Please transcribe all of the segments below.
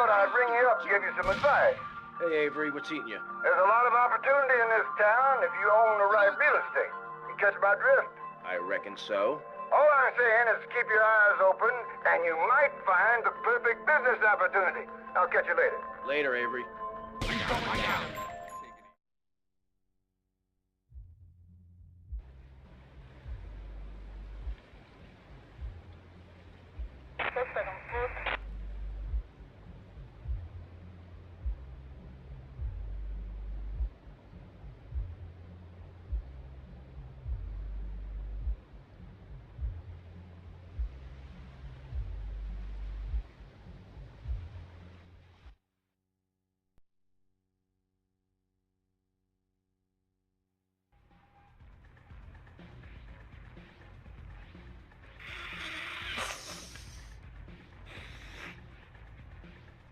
thought I'd ring you up and give you some advice. Hey, Avery, what's eating you? There's a lot of opportunity in this town if you own the right real estate. You catch my drift? I reckon so. All I'm saying is keep your eyes open, and you might find the perfect business opportunity. I'll catch you later. Later, Avery.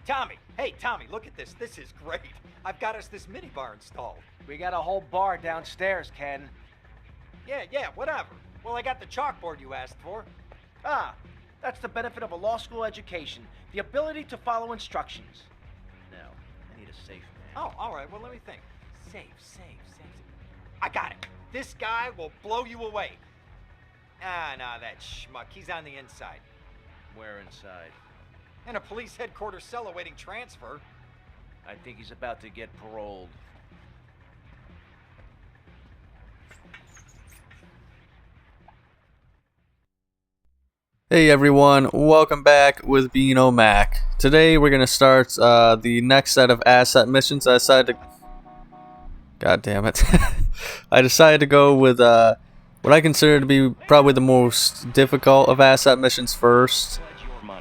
Tommy, hey Tommy, look at this. This is great. I've got us this minibar installed. We got a whole bar downstairs, Ken. Yeah, whatever. Well, I got the chalkboard you asked for. Ah, that's the benefit of a law school education. The ability to follow instructions. Now, I need a safe man. Oh, all right. Well, let me think. Safe. I got it. This guy will blow you away. Nah, that schmuck. He's on the inside. Where inside? In a police headquarters cell awaiting transfer. I think he's about to get paroled. Hey everyone, welcome back with Beano Mac. Today we're gonna start the next set of asset missions. God damn it. I decided to go with what I consider to be probably the most difficult of asset missions first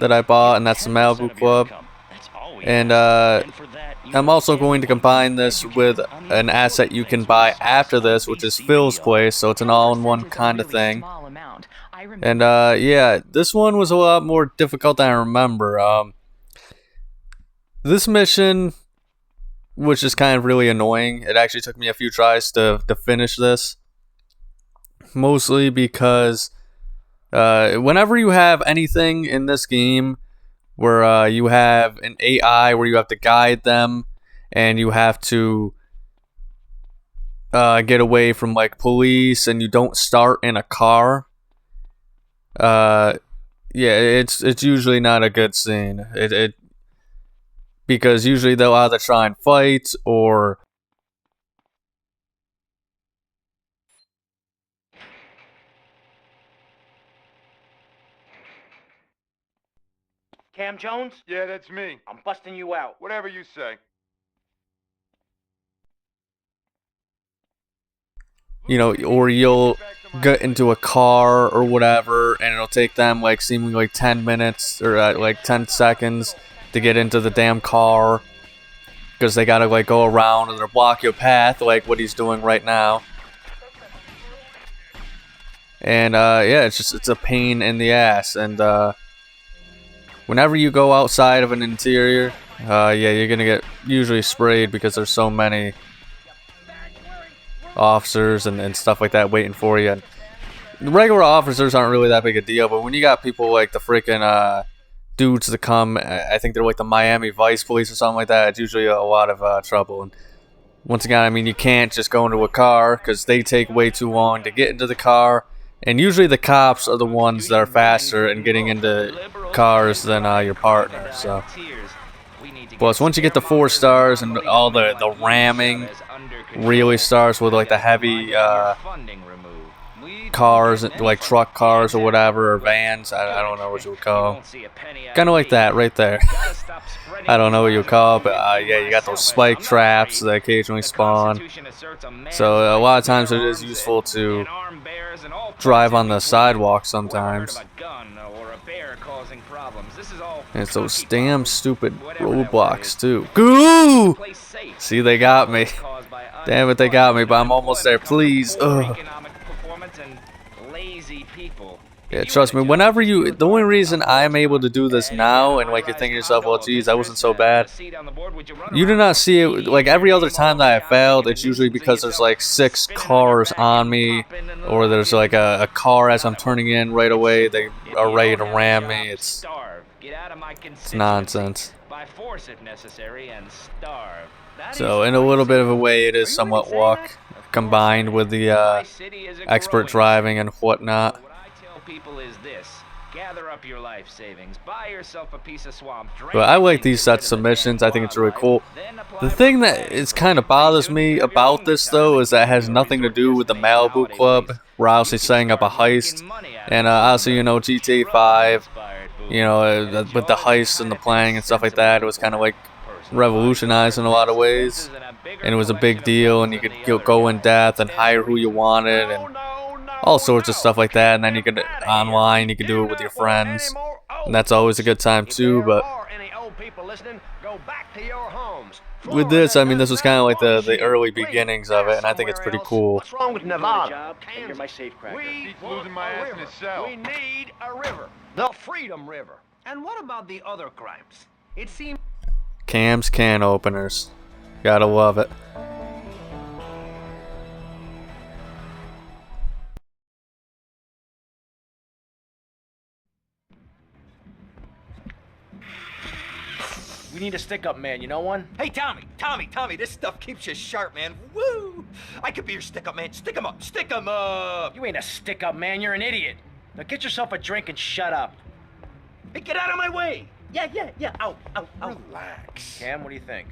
that I bought, and that's the Malibu Club. And I'm also going to combine this with an asset you can buy after this, which is Phil's place, so it's an all-in-one kind of thing. And yeah, this one was a lot more difficult than I remember. This mission was just kind of really annoying. It actually took me a few tries to finish this, mostly because whenever you have anything in this game where you have an AI where you have to guide them and you have to get away from like police and you don't start in a car, yeah, it's usually not a good scene. Because usually they'll either try and fight or Cam Jones? Yeah, that's me. I'm busting you out. Whatever you say. you know, or you'll get into a car or whatever, and it'll take them like seemingly like 10 minutes or like 10 seconds to get into the damn car because they gotta like go around or they'll block your path like what he's doing right now. And yeah, it's a pain in the ass. And whenever you go outside of an interior, yeah, you're gonna get usually sprayed because there's so many officers and stuff like that waiting for you. And the regular officers aren't really that big a deal, but when you got people like the freaking dudes that come, I think they're like the Miami Vice Police or something like that, it's usually a lot of trouble. And once again, I mean, you can't just go into a car because they take way too long to get into the car. And usually the cops are the ones that are faster in getting into cars than your partner. So, plus once you get to 4 stars and all the ramming really starts with like the heavy cars, like truck cars or whatever, or vans. I don't know what you would call them. Kind of like that right there. I don't know what you would call it, but yeah, you got those spike traps that occasionally spawn. So a lot of times it is useful to drive on the sidewalk sometimes. And it's those damn stupid roadblocks too. Goo! See, they got me. Damn it, they got me, but I'm almost there. Please. Ugh. Yeah, trust me, whenever the only reason I'm able to do this now, and like you're thinking to yourself, well, geez, that wasn't so bad. You do not see it, like every other time that I failed, it's usually because there's like 6 cars on me, or there's like a car as I'm turning in right away, they are ready to ram me. It's nonsense. by force if necessary, and starve. So in a little bit of a way, it is somewhat luck combined with the expert driving and whatnot. So what I tell people is this: gather up your life savings, buy yourself a piece of swamp. But I like these sets of missions. I think it's really cool. The thing that is kind of bothers me about this though is that it has nothing to do with the Malibu Club. We're obviously setting up a heist, and obviously you know GTA 5, you know with the heist and the planning and stuff like that, it was kind of like revolutionized in a lot of ways, and it was a big deal, and you could go in depth and hire who you wanted and all sorts of stuff like that, and then you could online you could do it with your friends, and that's always a good time too. But with this, I mean, this was kind of like the early beginnings of it, and I think it's pretty cool. What's wrong with Nevada? You're my safecracker. He's losing my ass in his cell. We need a river. The Freedom River. And what about the other crimes? It seems... Cam's can openers. Gotta love it. We need a stick-up man, you know one? Hey, Tommy, this stuff keeps you sharp, man. Woo! I could be your stick-up man. Stick 'em up, stick 'em up! You ain't a stick-up man, you're an idiot. Now get yourself a drink and shut up. Hey, get out of my way! Yeah, out. Relax. Cam, what do you think?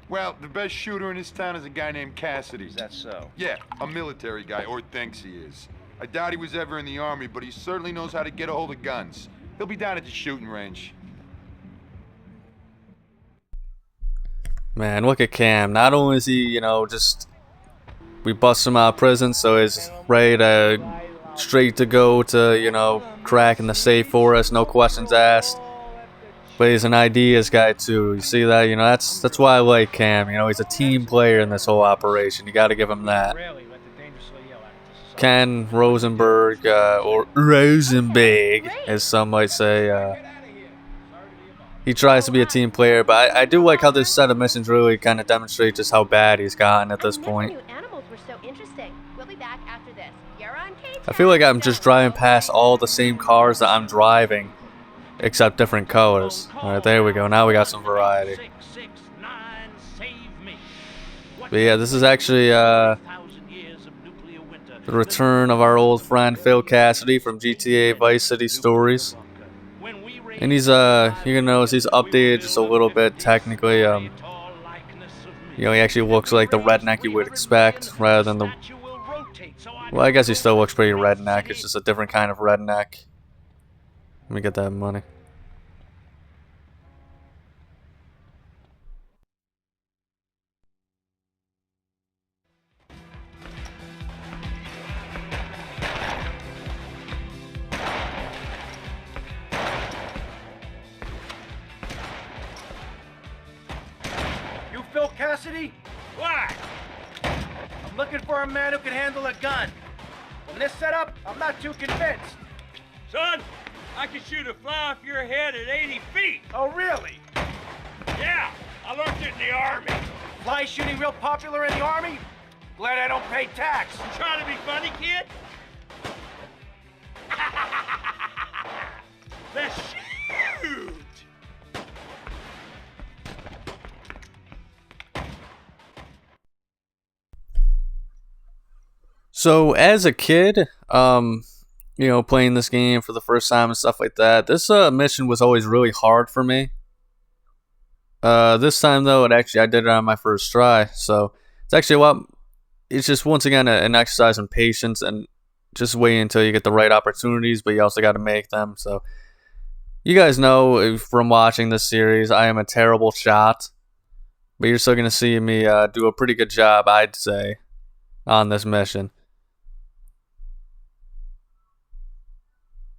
Well, the best shooter in this town is a guy named Cassidy. Is that so? Yeah, a military guy, or thinks he is. I doubt he was ever in the army, but he certainly knows how to get a hold of guns. He'll be down at the shooting range. Man, look at Cam. Not only is he, you know, just... We bust him out of prison, so he's ready to... Straight to go to, you know, cracking the safe for us, no questions asked. But he's an ideas guy, too. You see that? You know, that's why I like Cam. You know, he's a team player in this whole operation. You gotta give him that. Ken Rosenberg, or Rosenberg, as some might say, he tries to be a team player, but I do like how this set of missions really kind of demonstrate just how bad he's gotten at this point. I feel like I'm just driving past all the same cars that I'm driving, except different colors. Alright, there we go. Now we got some variety. But yeah, this is actually the return of our old friend Phil Cassidy from GTA Vice City Stories. And he's you can notice he's updated just a little bit technically. You know, he actually looks like the redneck you would expect rather than the... Well, I guess he still looks pretty redneck. It's just a different kind of redneck. Let me get that money. You Phil Cassidy? Why? I'm looking for a man who can handle a gun. In this setup, I'm not too convinced. Son, I can shoot a fly off your head at 80 feet. Oh, really? Yeah, I learned it in the Army. Fly shooting real popular in the Army? Glad I don't pay tax. You trying to be funny, kid? Let's shoot! So as a kid, you know, playing this game for the first time and stuff like that, this mission was always really hard for me. This time though, I did it on my first try, so it's actually a lot. It's just once again an exercise in patience and just waiting until you get the right opportunities, but you also got to make them. So you guys know from watching this series, I am a terrible shot, but you're still gonna see me do a pretty good job, I'd say, on this mission.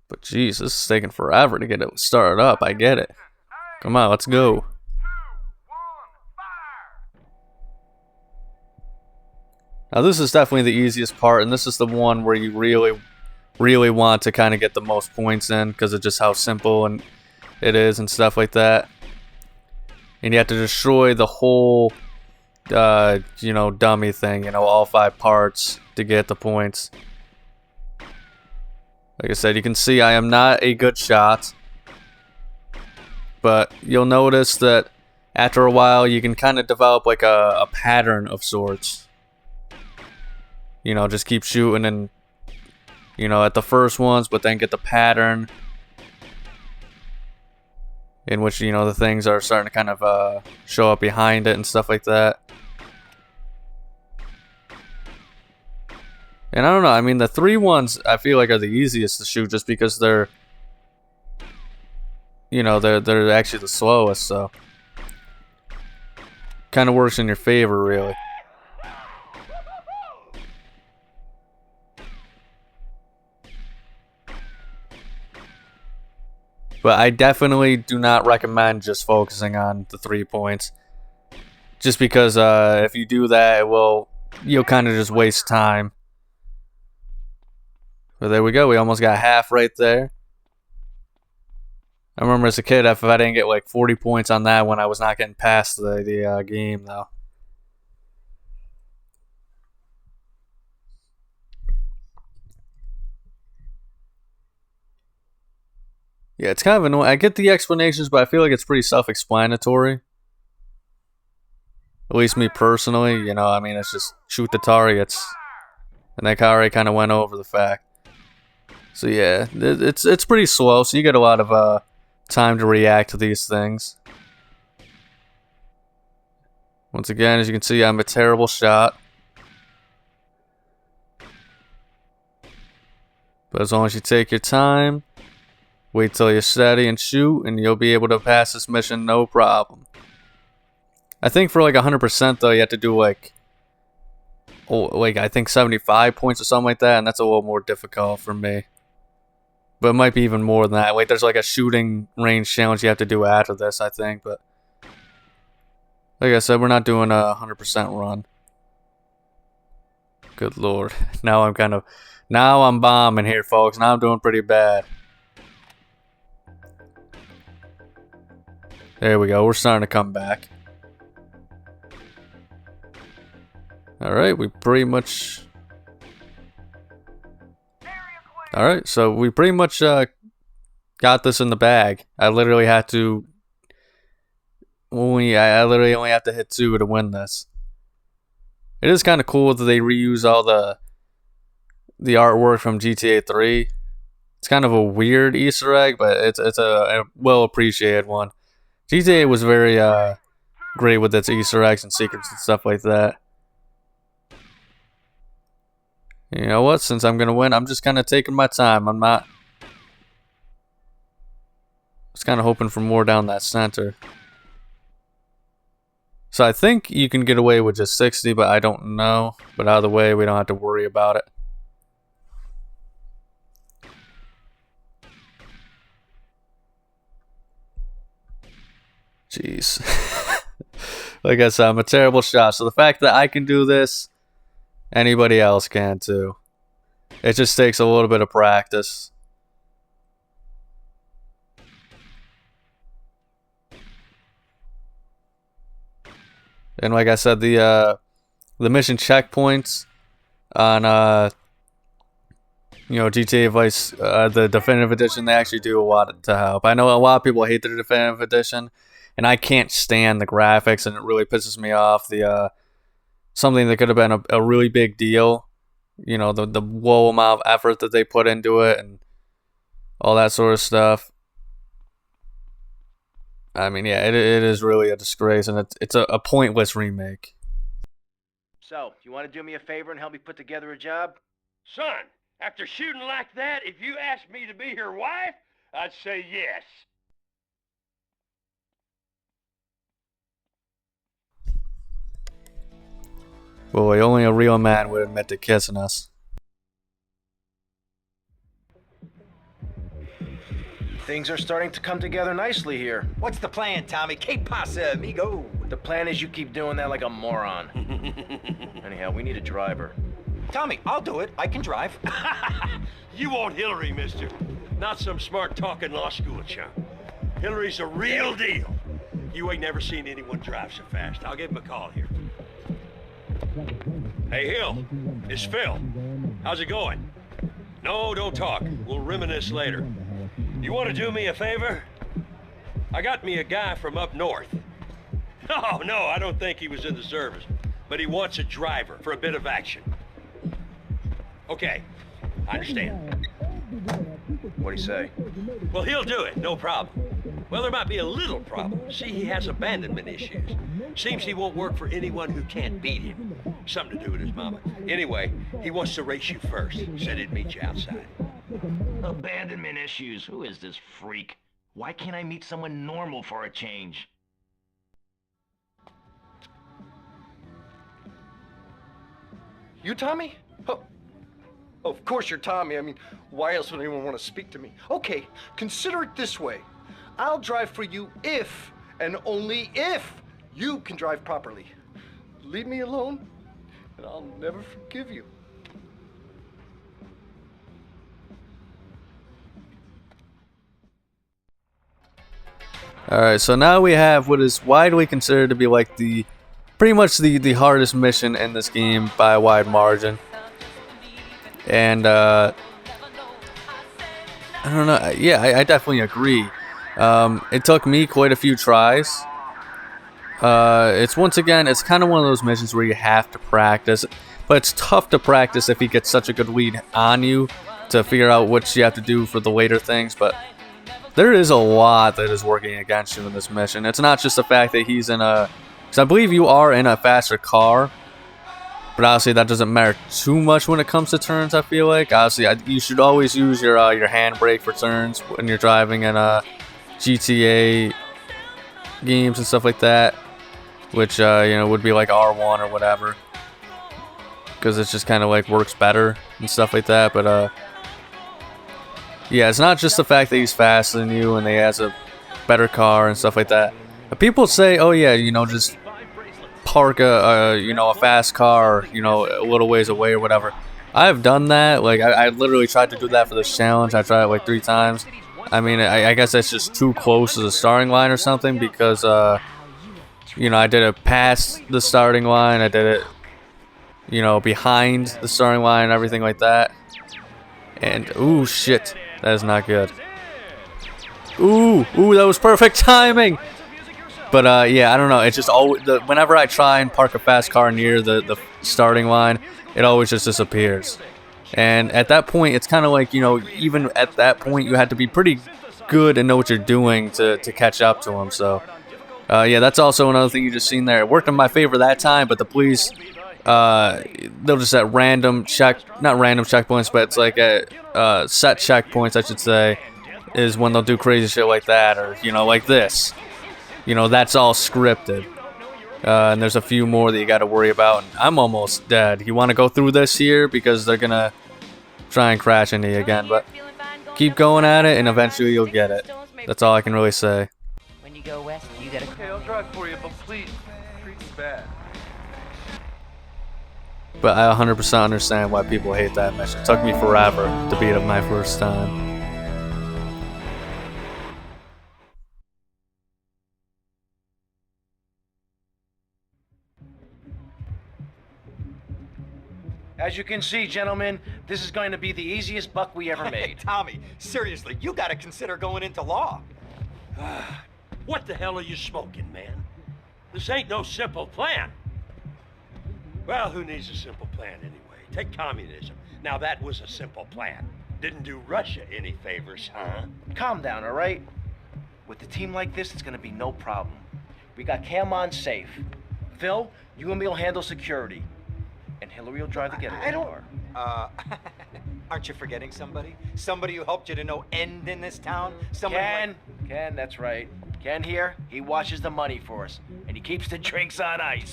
But jeez, this is taking forever to get it started up. I get it. Come on, let's go. Now this is definitely the easiest part, and this is the one where you really want to kind of get the most points in because of just how simple and it is and stuff like that. And you have to destroy the whole, you know, dummy thing, you know, all 5 parts to get the points. Like I said, you can see I am not a good shot. but you'll notice that after a while you can kind of develop like a pattern of sorts. You know, just keep shooting and, you know, at the first ones, but then get the pattern in which, you know, the things are starting to kind of show up behind it and stuff like that. And I don't know, I mean, the 3 ones I feel like are the easiest to shoot just because they're, you know, they're actually the slowest, so kind of works in your favor, really. But I definitely do not recommend just focusing on the 3 points. Just because if you do that, you'll kind of just waste time. But there we go. We almost got half right there. I remember as a kid, if I didn't get like 40 points on that one, I was not getting past the game, though. Yeah, it's kind of annoying. I get the explanations, but I feel like it's pretty self-explanatory. At least me personally, you know, I mean, it's just shoot the targets. And that already kind of went over the fact. So yeah, it's pretty slow, so you get a lot of time to react to these things. Once again, as you can see, I'm a terrible shot. But as long as you take your time, wait till you're steady and shoot, and you'll be able to pass this mission no problem. I think for like 100% though, you have to do like I think 75 points or something like that, and that's a little more difficult for me. But it might be even more than that. Like there's like a shooting range challenge you have to do after this, I think. But like I said, we're not doing a 100% run. Good lord. Now I'm bombing here, folks. Now I'm doing pretty bad. There we go. We're starting to come back. Alright, we pretty much... Alright, so we pretty much got this in the bag. I literally had to... I literally only have to hit 2 to win this. It is kind of cool that they reuse all the artwork from GTA 3. It's kind of a weird Easter egg, but it's a well-appreciated one. GTA was very great with its Easter eggs and secrets and stuff like that. You know what? Since I'm gonna win, I'm just kind of taking my time. I'm not. I was kind of hoping for more down that center. So I think you can get away with just 60, but I don't know. But out of the way, we don't have to worry about it. Jeez. Like I said, I'm a terrible shot. So the fact that I can do this, anybody else can too. It just takes a little bit of practice. And like I said, the mission checkpoints on GTA Vice, the definitive edition, they actually do a lot to help. I know a lot of people hate the definitive edition, and I can't stand the graphics, and it really pisses me off. Something that could have been a really big deal, you know, the low amount of effort that they put into it and all that sort of stuff. I mean, yeah, it is really a disgrace, and it's a pointless remake. So, you want to do me a favor and help me put together a job? Son, after shooting like that, if you asked me to be your wife, I'd say yes. Boy, only a real man would admit to kissing us. Things are starting to come together nicely here. What's the plan, Tommy? Que pasa, amigo? The plan is you keep doing that like a moron. Anyhow, we need a driver. Tommy, I'll do it. I can drive. You want Hilary, mister. Not some smart-talking law school chump. Hilary's a real deal. You ain't never seen anyone drive so fast. I'll give him a call here. Hey, Hill. It's Phil. How's it going? No, don't talk. We'll reminisce later. You want to do me a favor? I got me a guy from up north. Oh, no, I don't think he was in the service. But he wants a driver for a bit of action. Okay, I understand. What'd he say? Well, he'll do it, no problem. Well, there might be a little problem. See, he has abandonment issues. Seems he won't work for anyone who can't beat him. Something to do with his mama. Anyway, he wants to race you first. Said he'd meet you outside. Abandonment issues. Who is this freak? Why can't I meet someone normal for a change? You Tommy? Oh, of course you're Tommy. I mean, why else would anyone want to speak to me? Okay, consider it this way. I'll drive for you if, and only if, you can drive properly. Leave me alone, and I'll never forgive you. Alright, so now we have what is widely considered to be like pretty much the hardest mission in this game by a wide margin. And I don't know, yeah, I definitely agree. It took me quite a few tries. It's once again, it's kind of one of those missions where you have to practice, but it's tough to practice if he gets such a good lead on you to figure out what you have to do for the later things. But there is a lot that is working against you in this mission. It's not just the fact that he's in a, because I believe you are in a faster car, but obviously that doesn't matter too much when it comes to turns. I feel like obviously you should always use your handbrake for turns when you're driving in GTA games and stuff like that, which you know, would be like R1 or whatever, because it's just kind of like works better and stuff like that. But yeah, it's not just the fact that he's faster than you and he has a better car and stuff like that. But people say, oh yeah, you know, just park a fast car, you know, a little ways away or whatever. I've done that. Like I literally tried to do that for this challenge. I tried it like 3 times. I mean, I guess that's just too close to the starting line or something, because you know, I did it past the starting line. I did it, you know, behind the starting line and everything like that. And ooh, shit, that is not good. Ooh, that was perfect timing. But yeah, I don't know. It's just always whenever I try and park a fast car near the starting line, it always just disappears. And at that point, it's kind of like, you know, even at that point, you had to be pretty good and know what you're doing to catch up to him. So yeah, that's also another thing you just seen there. It worked in my favor that time, but the police, they'll just at not random checkpoints, but it's like at set checkpoints, I should say, is when they'll do crazy shit like that, or, you know, like this. You know, that's all scripted. And there's a few more that you got to worry about. And I'm almost dead. You want to go through this here because they're going to try and crash into you again. But keep going at it and eventually you'll get it. That's all I can really say. When you go west, you gotta. Okay, I'll drive for you, but please, treat me bad. But I 100% understand why people hate that mission. It took me forever to beat it my first time. As you can see, gentlemen, this is going to be the easiest buck we ever made. Tommy, seriously, you gotta consider going into law. What the hell are you smoking, man? This ain't no simple plan. Well, who needs a simple plan anyway? Take communism. Now that was a simple plan. Didn't do Russia any favors, huh? Calm down, all right? With a team like this, it's going to be no problem. We got Cam on safe. Phil, you and me will handle security. And Hilary will drive the getaway car. Aren't you forgetting somebody? Somebody who helped you to no end in this town? Somebody Ken, that's right. Ken here, he watches the money for us. And he keeps the drinks on ice.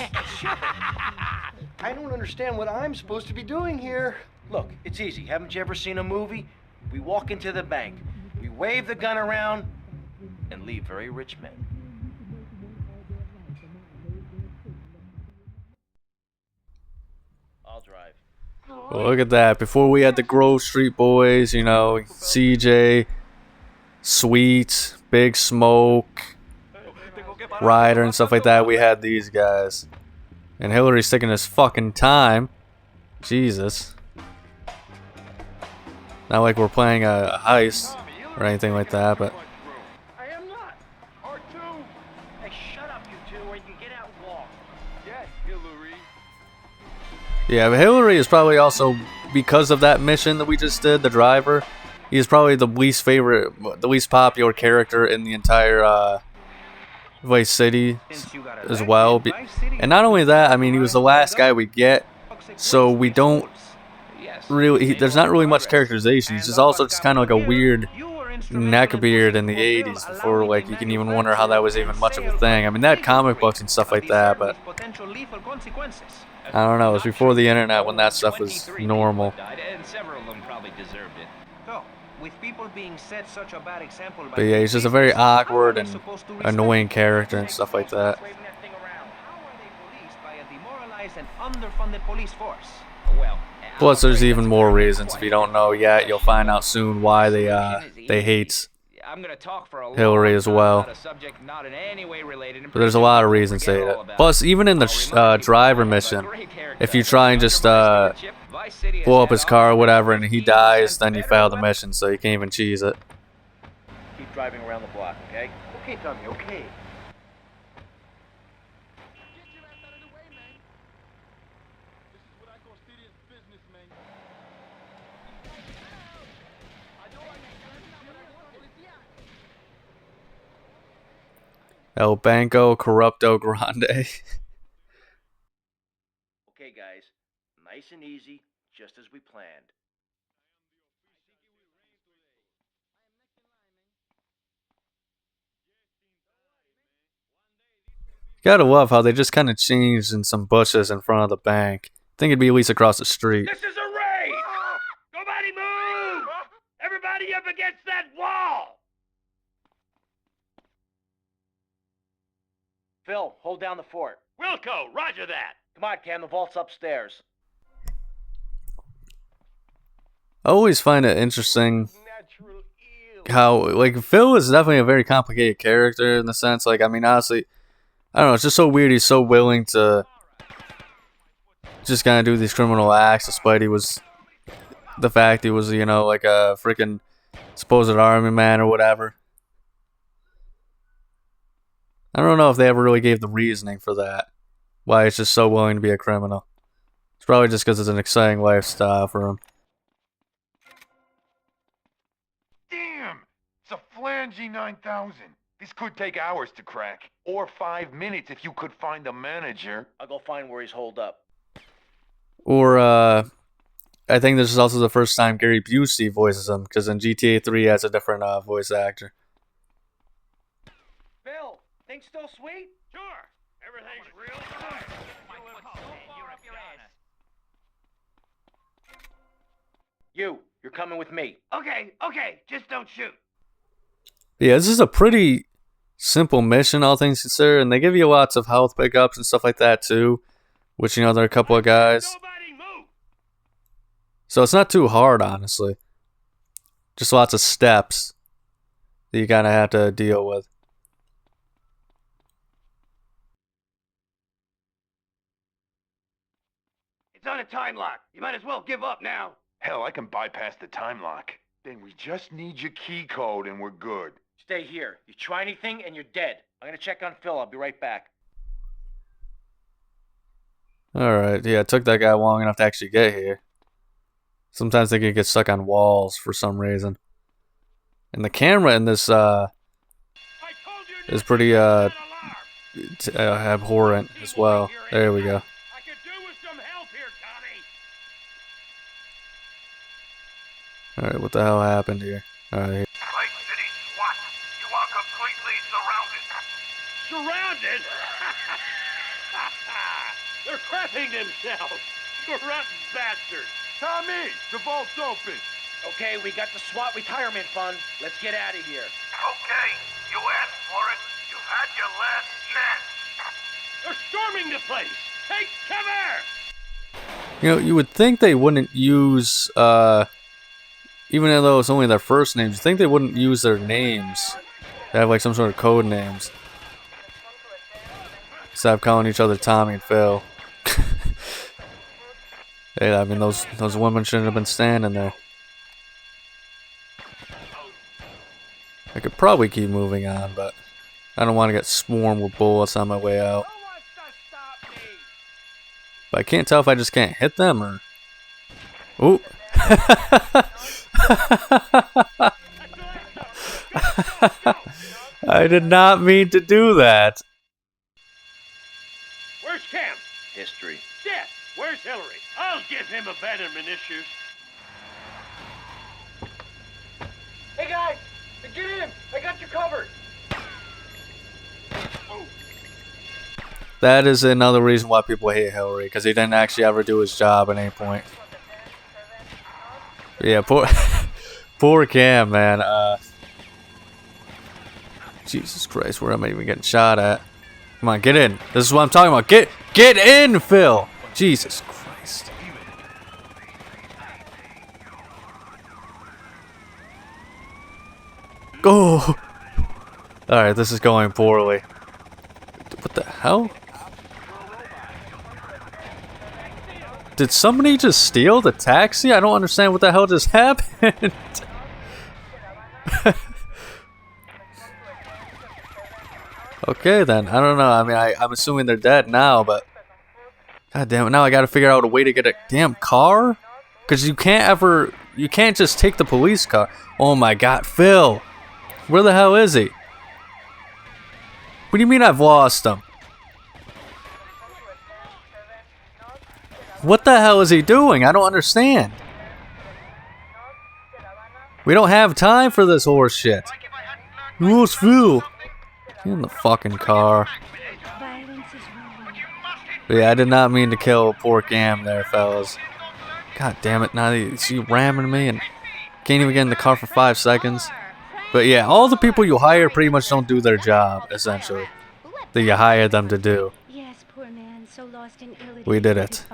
I don't understand what I'm supposed to be doing here. Look, it's easy. Haven't you ever seen a movie? We walk into the bank, we wave the gun around, and leave very rich men. I'll drive. Well, look at that. Before we had the Grove Street Boys, you know, CJ, Sweet, Big Smoke, Ryder, and stuff like that, we had these guys. And Hilary's taking his fucking time. Jesus. Not like we're playing a heist or anything like that, but Yeah, but Hilary is probably also, because of that mission that we just did, the driver, he is probably the least popular character in the entire Vice City as well. And not only that, I mean, he was the last guy we get, so we don't really, there's not really much characterization. He's just kind of like a weird neckbeard in the 80s before, like, you can even wonder how that was even much of a thing. I mean, they had comic books and stuff like that, but I don't know, it was before the internet when that stuff was normal. But yeah, he's just a very awkward and annoying character and stuff like that. Plus, there's even more reasons. If you don't know yet, you'll find out soon why they hate Hilary as well. But there's a lot of reasons to hate it. Plus, even in the driver mission, if you try and just blow up his car or whatever and he dies, then you fail the mission, so you can't even cheese it. Keep driving around the block, okay? Okay, Tommy, okay. El Banco Corrupto Grande. Okay, guys. Nice and easy, just as we planned. Gotta love how they just kind of changed in some bushes in front of the bank. I think it'd be at least across the street. This is a raid! Nobody move! Everybody up against that wall! Phil, hold down the fort. Wilco, roger that. Come on, Cam, the vault's upstairs. I always find it interesting how, like, Phil is definitely a very complicated character in the sense, like, I mean, honestly, I don't know, it's just so weird he's so willing to just kind of do these criminal acts despite the fact he was, you know, like a freaking supposed army man or whatever. I don't know if they ever really gave the reasoning for that, why he's just so willing to be a criminal. It's probably just because it's an exciting lifestyle for him. Damn! It's a flangy 9000. This could take hours to crack. Or 5 minutes if you could find the manager. I'll go find where he's holed up. Or, I think this is also the first time Gary Busey voices him, because in GTA 3 he has a different voice actor. Phil, things still sweet? Sure. Everything's real fine. You're coming with me. Okay, just don't shoot. Yeah, this is a pretty simple mission, all things considered, and they give you lots of health pickups and stuff like that too, which, you know, there are a couple of guys. So it's not too hard, honestly. Just lots of steps that you kind of have to deal with. It's on a time lock. You might as well give up now. Hell, I can bypass the time lock. Then we just need your key code and we're good. Stay here. You try anything and you're dead. I'm gonna check on Phil. I'll be right back. Alright, yeah, it took that guy long enough to actually get here. Sometimes they can get stuck on walls for some reason. And the camera in this is pretty abhorrent as well. There we go. I could do with some help here, Tommy. Alright, what the hell happened here? Alright. Vice City SWAT, you are completely surrounded. Surrounded? They're crapping themselves. You rotten bastards. Tommy, the vault's open. Okay, we got the SWAT retirement fund. Let's get out of here. Okay, you asked for it. You've had your last chance. They're storming the place. Take cover! You know, you would think they wouldn't use, even though it's only their first names, you think they wouldn't use their names. They have like some sort of code names. Stop calling each other Tommy and Phil. Hey, I mean, those women shouldn't have been standing there. I could probably keep moving on, but I don't want to get swarmed with bullets on my way out. But I can't tell if I just can't hit them or... Ooh. I did not mean to do that. Where's Cam? History. Dead. Where's Hilary? I'll give him abandonment issues. Hey guys, get in! I got you covered. That is another reason why people hate Hilary, because he didn't actually ever do his job at any point. Yeah, poor Cam, man. Jesus Christ, where am I even getting shot at? Come on, get in. This is what I'm talking about. Get in, Phil. Jesus Christ. Go. All right, this is going poorly. What the hell? Did somebody just steal the taxi? I don't understand what the hell just happened. Okay then, I don't know. I mean, I'm assuming they're dead now, but god damn it! Now I got to figure out a way to get a damn car, because you can't just take the police car. Oh my god, Phil, where the hell is he? What do you mean I've lost him? What the hell is he doing? I don't understand. We don't have time for this horse shit. Where's Phil? Get in the fucking car. But yeah, I did not mean to kill poor Cam there, fellas. God damn it, now he's ramming me and can't even get in the car for 5 seconds. But yeah, all the people you hire pretty much don't do their job, essentially, that you hired them to do. We did it.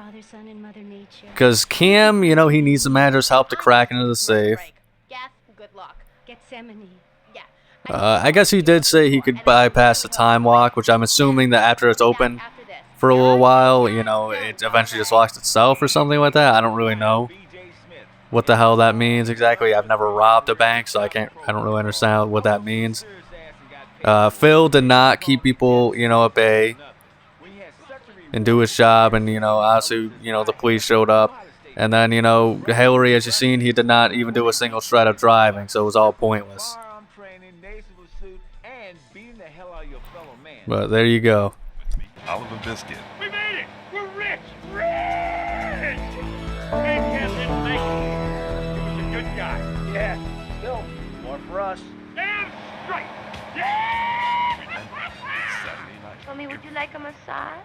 Because Cam, you know, he needs the manager's help to crack into the safe. I guess he did say he could bypass the time lock, which I'm assuming that after it's open for a little while, you know, it eventually just locks itself or something like that. I don't really know what the hell that means exactly. I've never robbed a bank, so I don't really understand what that means. Phil did not keep people, you know, at bay and do his job, and, you know, obviously, you know, the police showed up. And then, you know, Hilary, as you've seen, he did not even do a single shred of driving, so it was all pointless. But there you go. Oliver Biscuit. We made it! We're rich! Rich! Hey, Ken didn't make it. He was a good guy. Yeah, still, more for us. Damn straight! Yeah! Tommy, would you like a massage?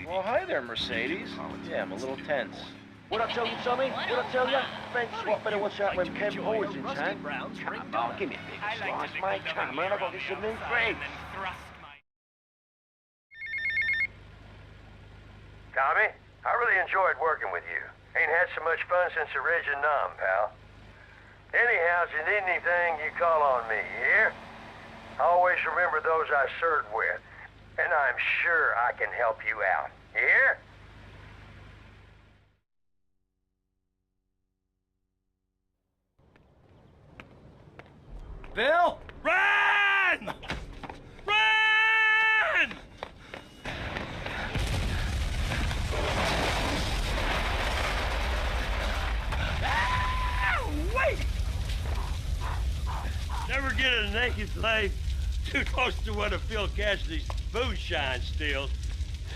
Well, hi there, Mercedes. Yeah, I'm a little tense. What I tell you, Tommy? What I tell you? Thanks. What better watch out when Ken Boyd's in town? Come on, give me a big slice, mate. Come on, I've got this some new friends. Tommy, I really enjoyed working with you. Ain't had so much fun since the Reg and Nom, pal. Anyhow, if you need anything, you call on me, you hear? Always remember those I served with, and I'm sure I can help you out, you hear? Bill? Run! Run! Ah, wait! Never get a naked slave too close to one of Phil Cassidy's moonshine steals.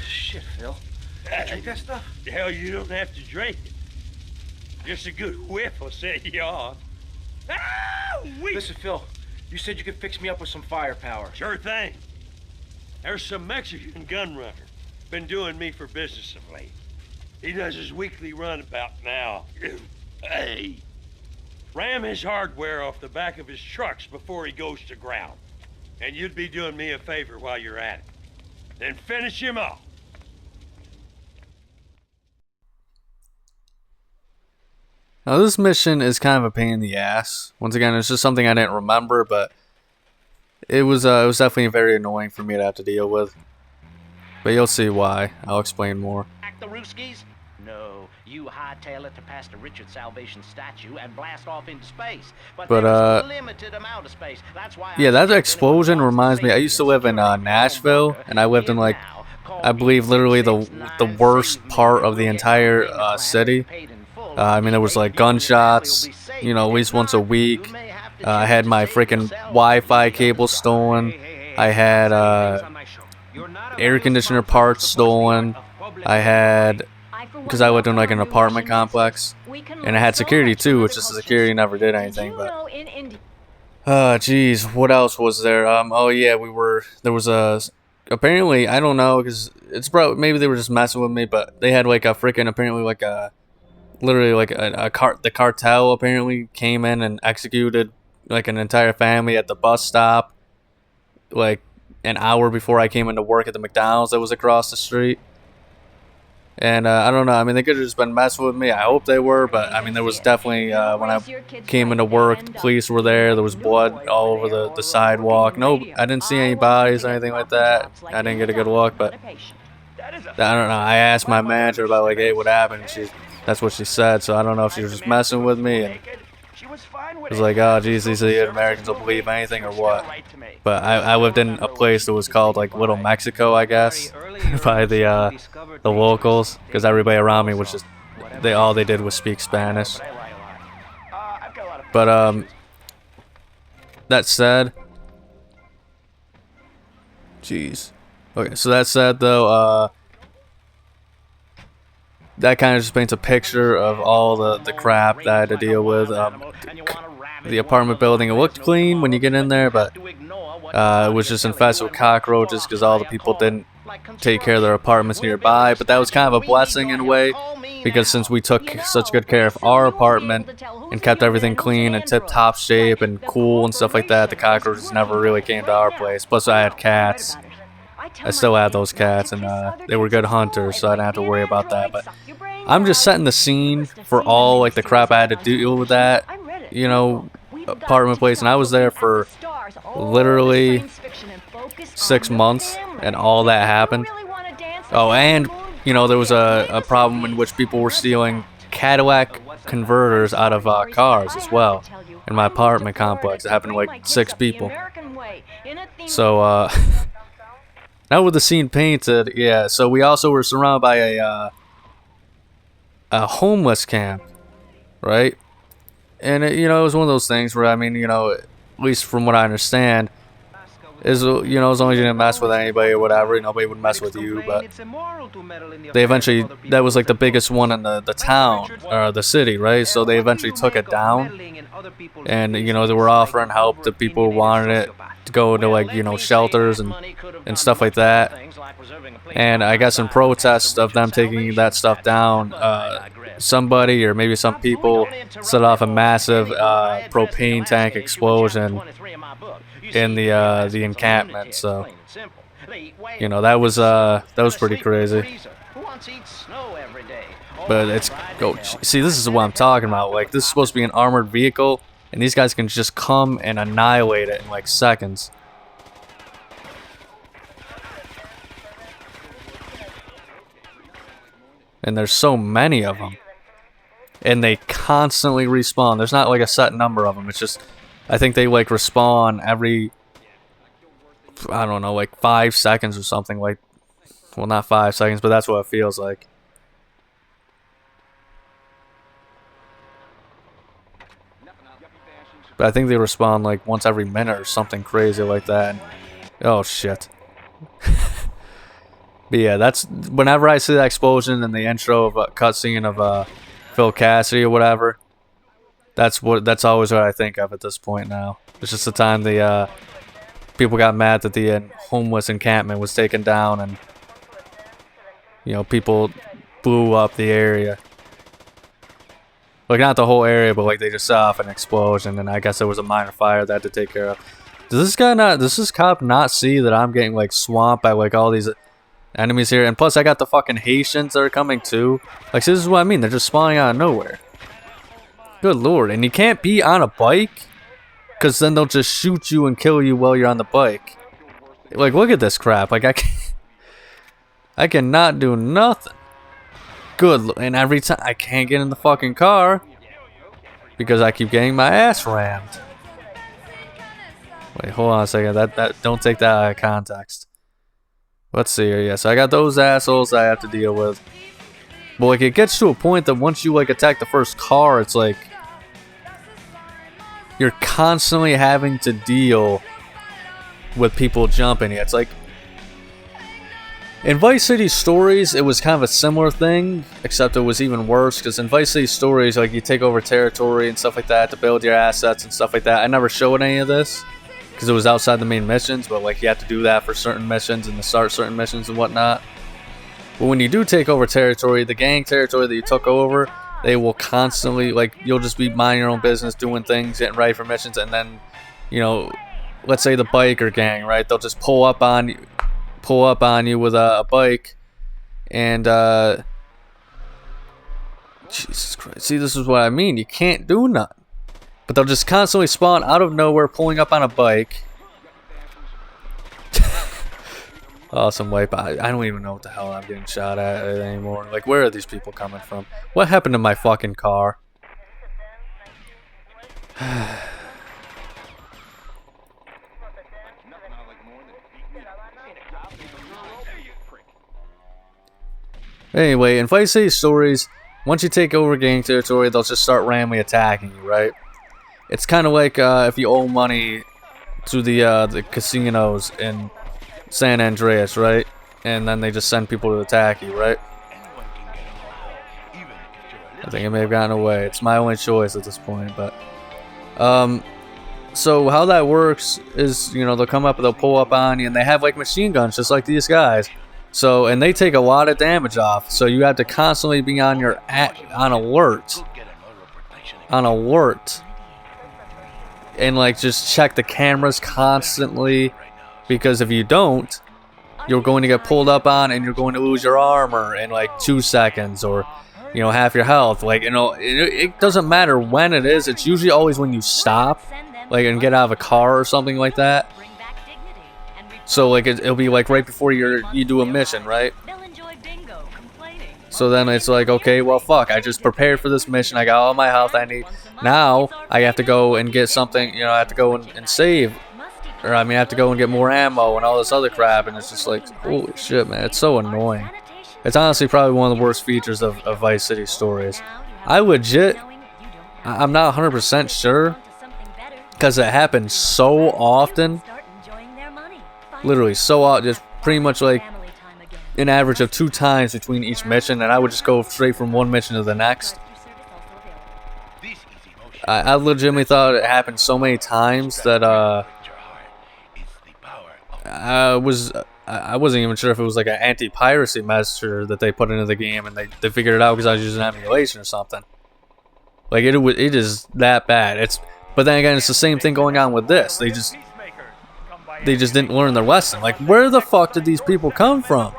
Shit, Phil. You drink that stuff? Hell, you don't have to drink it. Just a good whiff will set you off. Ah, listen, Phil, you said you could fix me up with some firepower. Sure thing. There's some Mexican gun runner been doing me for business of late. He does his weekly run about now. Hey, ram his hardware off the back of his trucks before he goes to ground. And you'd be doing me a favor while you're at it. Then finish him off. Now this mission is kind of a pain in the ass. Once again, it's just something I didn't remember, but it was definitely very annoying for me to have to deal with. But you'll see why. I'll explain more. The Ruskies? No, you hightail it to past the Richard Salvation statue and blast off into space. But there's a limited amount of space. That's why yeah, that explosion reminds me. I used to live in Nashville, and I lived in like I believe, literally the worst part of the entire city. I mean, there was like gunshots, you know, at least once a week. I had my freaking Wi-Fi cable stolen. I had air conditioner parts stolen. I had, because I lived in like an apartment complex, and I had security too, which is the security never did anything. But geez, what else was there? Oh yeah, there was a, apparently, I don't know, because it's probably, maybe they were just messing with me, but they had like a freaking, apparently like a, literally like the cartel apparently came in and executed like an entire family at the bus stop, like an hour before I came into work at the McDonald's that was across the street. And I don't know, I mean, they could have just been messing with me. I hope they were, but I mean, there was definitely, when I came into work, the police were there. There was blood all over the sidewalk. No, I didn't see any bodies or anything like that. I didn't get a good look, but I don't know. I asked my manager about like, hey, what happened? That's what she said, so I don't know if she was just messing with me. And it was like, oh, geez, these idiot Americans will believe anything or what. But I lived in a place that was called like Little Mexico, I guess, by the locals, because everybody around me was just, all they did was speak Spanish. But that said, jeez. Okay, so that said though, that kind of just paints a picture of all the crap that I had to deal with. The apartment building, it looked clean when you get in there, but it was just infested with cockroaches because all the people didn't take care of their apartments nearby. But that was kind of a blessing in a way, because since we took such good care of our apartment and kept everything clean and tip-top shape and cool and stuff like that, the cockroaches never really came to our place. Plus I had cats. I still had those cats, and they were good hunters, so I didn't have to worry about that. But I'm just setting the scene for all like the crap I had to deal with that, you know, apartment place. And I was there for literally 6 months, and all that happened. Oh, and you know, there was a problem in which people were stealing Cadillac converters out of cars as well in my apartment complex. It happened to like 6 people. So now with the scene painted, yeah, so we also were surrounded by a homeless camp, right? And it, you know, it was one of those things where, I mean, you know, at least from what I understand, is, you know, as long as you didn't mess with anybody or whatever, nobody would mess with you. But they eventually, that was like the biggest one in the town, or the city, right? So they eventually took it down, and, you know, they were offering help to people who wanted it to go into, like, you know, shelters and stuff like that. And I guess in protest of them taking that stuff down, somebody or maybe some people set off a massive propane tank explosion in the encampment. So, you know, that was pretty crazy. But it's see, this is what I'm talking about. Like, this is supposed to be an armored vehicle, and these guys can just come and annihilate it in like seconds. And there's so many of them, and they constantly respawn. There's not like a set number of them. It's just, I think they like respawn every, I don't know, like 5 seconds or something. Like, well, not 5 seconds, but that's what it feels like. But I think they respawn like once every minute or something crazy like that. And, oh shit. But yeah, that's whenever I see that explosion in the intro of a cutscene of Phil Cassidy or whatever. That's always what I think of at this point now. It's just the time the people got mad that the homeless encampment was taken down, and you know, people blew up the area. Like, not the whole area, but like they just set off an explosion, and I guess there was a minor fire that had to take care of. Does this cop not see that I'm getting like swamped by like all these enemies here? And plus I got the fucking Haitians that are coming too. Like, see, this is what I mean, they're just spawning out of nowhere. Good lord. And you can't be on a bike, because then they'll just shoot you and kill you while you're on the bike. Like, look at this crap. Like, I cannot do nothing. Good, and every time I can't get in the fucking car because I keep getting my ass rammed. Wait, hold on a second. That don't take that out of context. Let's see here. Yeah, so I got those assholes I have to deal with. But like, it gets to a point that once you like attack the first car, it's like you're constantly having to deal with people jumping you. It's like in Vice City Stories, it was kind of a similar thing, except it was even worse. Because in Vice City Stories, like you take over territory and stuff like that to build your assets and stuff like that. I never showed any of this because it was outside the main missions, but like you have to do that for certain missions and to start certain missions and whatnot. But when you do take over territory, the gang territory that you took over, they will constantly, like, you'll just be minding your own business, doing things, getting ready for missions, and then, you know, let's say the biker gang, right? They'll just pull up on you with a bike, and Jesus Christ. See, this is what I mean. You can't do nothing. But they'll just constantly spawn out of nowhere, pulling up on a bike. Awesome wipe. I don't even know what the hell I'm getting shot at anymore. Like, where are these people coming from? What happened to my fucking car? Anyway, in Vice City Stories, once you take over gang territory, they'll just start randomly attacking you, right? It's kind of like if you owe money to the casinos in San Andreas, right? And then they just send people to attack you, right? I think I may have gotten away. It's my only choice at this point, but so how that works is, you know, they'll come up and they'll pull up on you, and they have like machine guns just like these guys. So, and they take a lot of damage off, so you have to constantly be on your on alert, and like just check the cameras constantly, because if you don't, you're going to get pulled up on and you're going to lose your armor in like 2 seconds, or, you know, half your health. Like, you know, it doesn't matter when it is. It's usually always when you stop, like, and get out of a car or something like that. So like it'll be like right before you do a mission, right? So then it's like, okay, well, fuck, I just prepared for this mission. I got all my health I need. Now I have to go and get something, you know, I have to go and save. Or, I mean, I have to go and get more ammo and all this other crap. And it's just like, holy shit, man. It's so annoying. It's honestly probably one of the worst features of Vice City Stories. I'm not 100% sure, because it happens so often. Literally so often. Just pretty much like an average of 2 times between each mission. And I would just go straight from one mission to the next. I legitimately thought it happened so many times that I wasn't even sure if it was like an anti-piracy measure that they put into the game, and they figured it out because I was using emulation or something. Like, it is that bad. But then again, it's the same thing going on with this. They just didn't learn their lesson. Like, where the fuck did these people come from?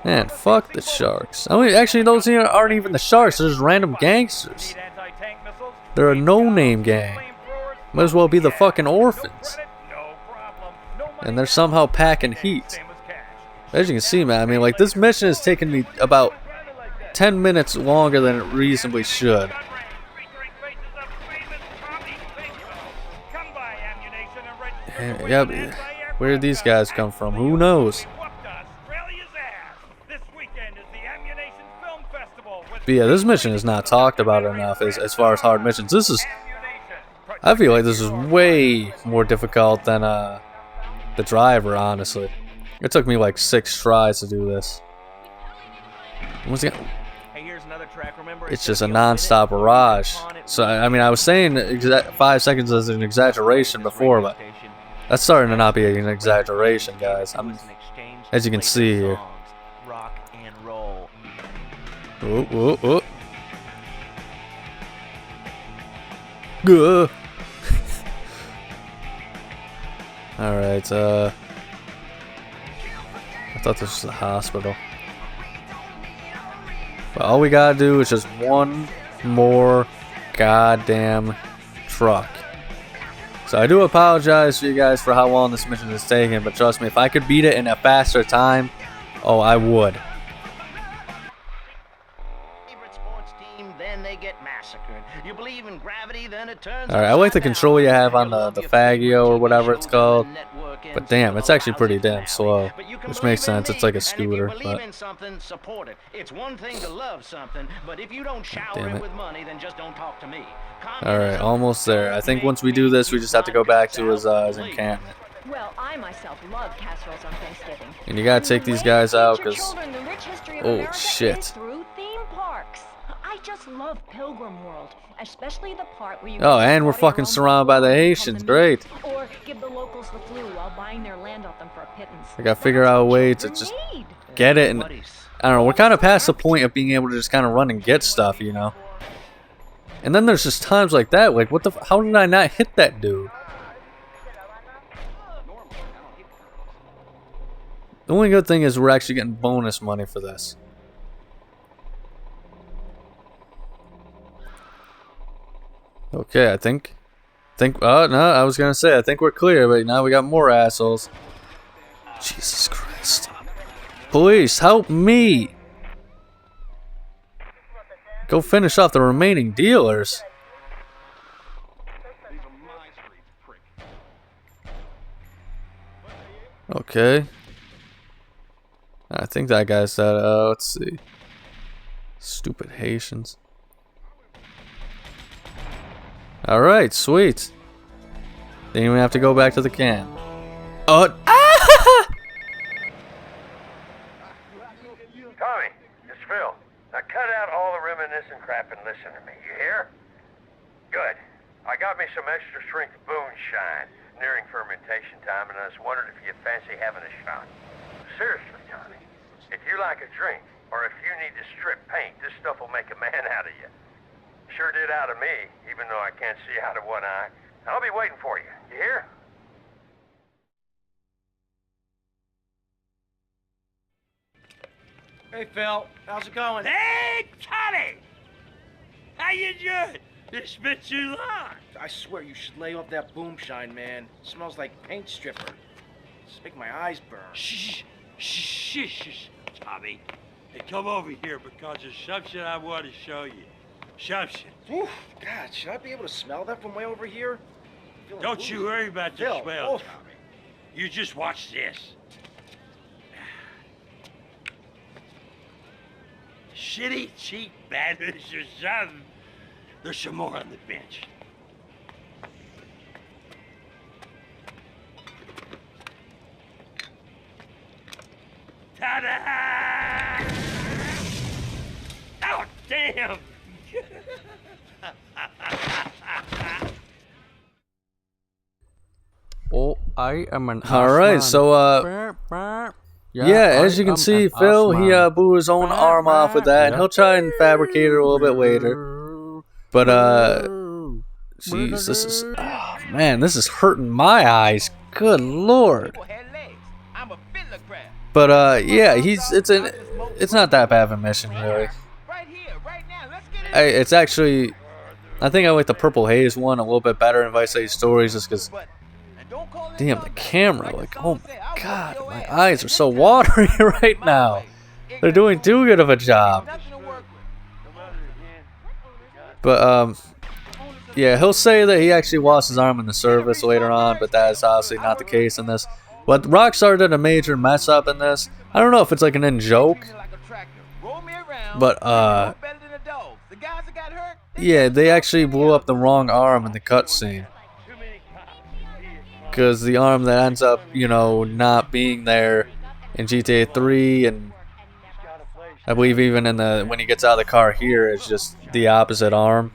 Man, fuck the sharks. I mean, actually, those here aren't even the sharks. They're just random gangsters. They're a no-name gang. Might as well be the fucking orphans. And they're somehow packing heat. As you can see, man, I mean, like, this mission has taken me about 10 minutes longer than it reasonably should. And, yeah, where did these guys come from? Who knows? But yeah, this mission is not talked about enough as far as hard missions. I feel like this is way more difficult than the driver, honestly. It took me like 6 tries to do this. Once again, it's just a non-stop barrage. So, I mean, I was saying 5 seconds is an exaggeration before, but that's starting to not be an exaggeration, guys. As you can see here. Oh, oh, oh. Gah. Alright, I thought this was the hospital. But all we gotta do is just one more goddamn truck. So I do apologize to you guys for how long this mission is taking, but trust me, if I could beat it in a faster time, oh, I would. Then they get massacred. You believe in gravity money, then it turns Alright, I like the upside control down. you have on You'll the love your Fagio or favorite whatever TV it's shows called. and network But ends damn, with it's a actually pretty lousy damn finale. slow. But you can Which believe makes in sense, me, it's like a and scooter, if you believe but... in something, support it. It's one thing to love something, but if you don't shower Damn it it. with money, then just don't talk to me. Alright, almost there. I think once we do this, we just have to go back to his encampment. Well, I myself love casseroles on Thanksgiving. And you gotta take these guys out, because... Oh, Is shit. through theme parks. I just love Pilgrim World, especially the part where you Oh, and we're fucking surrounded by the Haitians. Great. Or give the locals the flu while buying their land off them for a pittance. I gotta figure out a way to just get it, and... I don't know, we're kind of past the point of being able to just kind of run and get stuff, you know? And then there's just times like that, like, what the how did I not hit that dude? The only good thing is we're actually getting bonus money for this. Okay, I think, oh, no, I was gonna say, I think we're clear, but now we got more assholes. Jesus Christ. Police, help me! Go finish off the remaining dealers. Okay. I think that guy said, let's see. Stupid Haitians. Alright, sweet. Didn't even have to go back to the camp. Oh, Tommy, it's Phil. Now cut out all the reminiscent crap and listen to me, you hear? Good. I got me some extra strength moonshine nearing fermentation time, and I was wondering if you'd fancy having a shot. Seriously, Tommy, if you like a drink, or if you need to strip paint, this stuff will make a man out of you. Sure did out of me, even though I can't see out of one eye. I'll be waiting for you, you hear? Hey, Phil. How's it going? Hey, Tommy! How you doing? It's been too long. I swear you should lay off that boomshine, man. It smells like paint stripper. It's making my eyes burn. Shh, shh, shh, shh, Tommy. Hey, come over here because there's something I want to show you. Something. Oof, God, should I be able to smell that from way over here? Don't you worry about the Phil, smell, oof. Tommy. You just watch this. Shitty, cheap bandits or something. There's some more on the bench. Ta-da! Oh, damn! oh, I am an Alright, so, yeah, as you can see, Phil, he blew his own arm off with that, and he'll try and fabricate it a little bit later. But, jeez, this is, oh, man, this is hurting my eyes. Good lord. But, yeah, it's not that bad of a mission, really. It's actually, I think I like the Purple Haze one a little bit better in Vice City Stories, just because, damn, the camera, like, oh my god, my eyes are so watery right now. They're doing too good of a job. But, yeah, he'll say that he actually lost his arm in the service later on, but that is obviously not the case in this. But Rockstar did a major mess up in this. I don't know if it's like an in-joke, but, yeah, they actually blew up the wrong arm in the cutscene. Because the arm that ends up, you know, not being there in GTA 3, and I believe even in the when he gets out of the car here, it's just the opposite arm.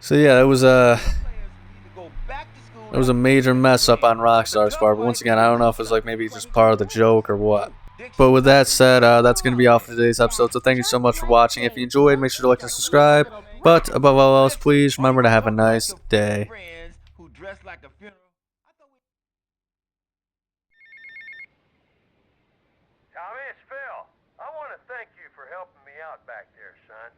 So yeah, it was a major mess up on Rockstar's part. But once again, I don't know if it's like maybe just part of the joke or what. But with that said, that's going to be all for today's episode. So thank you so much for watching. If you enjoyed, make sure to like and subscribe. But above all else, please remember to have a nice day. Tommy, it's Phil. I want to thank you for helping me out back there, son.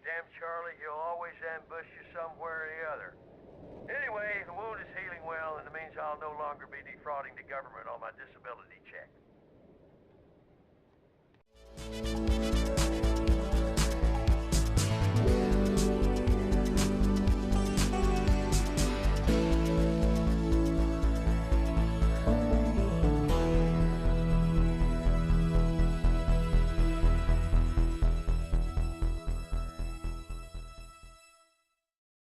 Damn Charlie, he'll always ambush you somewhere or the other. Anyway, the wound is healing well, and it means I'll no longer be defrauding the government on my disability check.